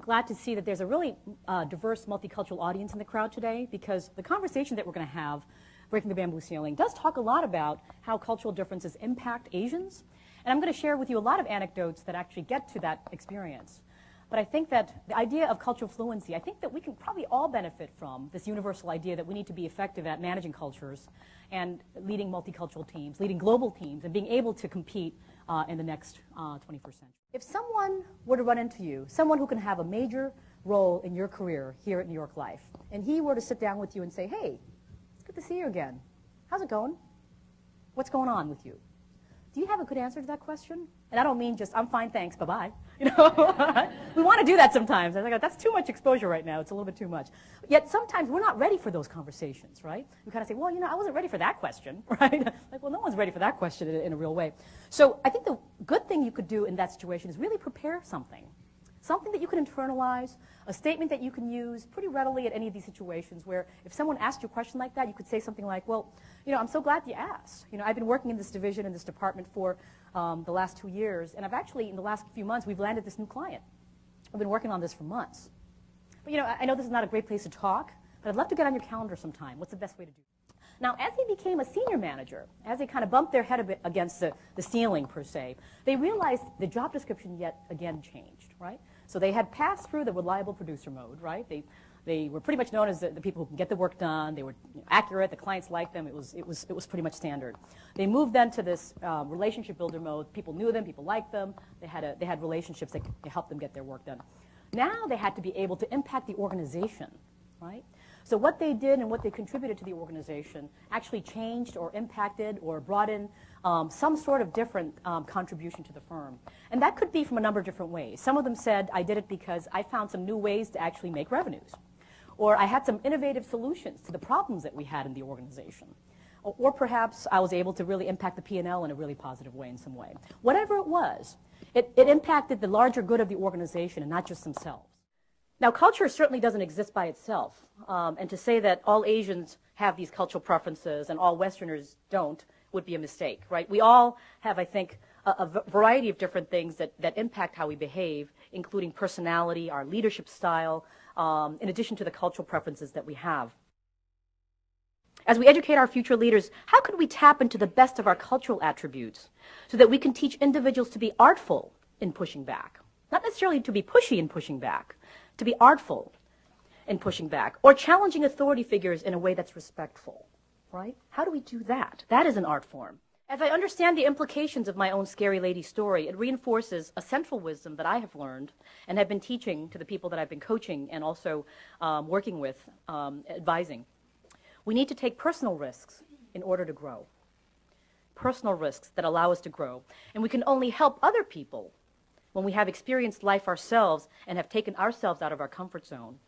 glad to see that there's a really diverse multicultural audience in the crowd today, because the conversation that we're going to have, Breaking the Bamboo Ceiling, does talk a lot about how cultural differences impact Asians. And I'm going to share with you a lot of anecdotes that actually get to that experience. But I think that the idea of cultural fluency, I think that we can probably all benefit from this universal idea that we need to be effective at managing cultures and leading multicultural teams, leading global teams, and being able to compete in the next 21st century. If someone were to run into you, someone who can have a major role in your career here at New York Life, and he were to sit down with you and say, hey, it's good to see you again. How's it going? What's going on with you? Do you have a good answer to that question? And I don't mean just, I'm fine, thanks, bye-bye. You know, we want to do that sometimes. I think that's too much exposure right now. It's a little bit too much. Yet sometimes we're not ready for those conversations, right? We kind of say, well, you know, I wasn't ready for that question, right? Like, well, no one's ready for that question in a real way. So I think the good thing you could do in that situation is really prepare something that you can internalize, a statement that you can use pretty readily at any of these situations where if someone asked you a question like that, you could say something like, well, you know, I'm so glad you asked. You know, I've been working in this division, in this department for the last 2 years, and I've actually, in the last few months, we've landed this new client. I've been working on this for months. But, you know, I know this is not a great place to talk, but I'd love to get on your calendar sometime. What's the best way to do it? Now, as they became a senior manager, as they kind of bumped their head a bit against the ceiling, per se, they realized the job description yet again changed, right? So they had passed through the reliable producer mode, right? They were pretty much known as the people who can get the work done. They were accurate. The clients liked them. It was pretty much standard. They moved then to this relationship builder mode. People knew them. People liked them. They had relationships that could help them get their work done. Now they had to be able to impact the organization, right? So what they did and what they contributed to the organization actually changed or impacted or brought in some sort of different contribution to the firm. And that could be from a number of different ways. Some of them said, I did it because I found some new ways to actually make revenues. Or I had some innovative solutions to the problems that we had in the organization. Or perhaps I was able to really impact the P&L in a really positive way in some way. Whatever it was, it impacted the larger good of the organization and not just themselves. Now, culture certainly doesn't exist by itself, and to say that all Asians have these cultural preferences and all Westerners don't would be a mistake, right? We all have, I think, a variety of different things that impact how we behave, including personality, our leadership style, in addition to the cultural preferences that we have. As we educate our future leaders, how could we tap into the best of our cultural attributes so that we can teach individuals to be artful in pushing back? Not necessarily to be pushy in pushing back, to be artful in pushing back, or challenging authority figures in a way that's respectful, right? How do we do that? That is an art form. As I understand the implications of my own scary lady story, it reinforces a central wisdom that I have learned and have been teaching to the people that I've been coaching and also working with, advising. We need to take personal risks in order to grow. Personal risks that allow us to grow. And we can only help other people when we have experienced life ourselves and have taken ourselves out of our comfort zone.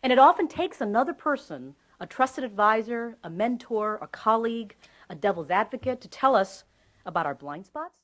And it often takes another person, a trusted advisor, a mentor, a colleague, a devil's advocate, to tell us about our blind spots,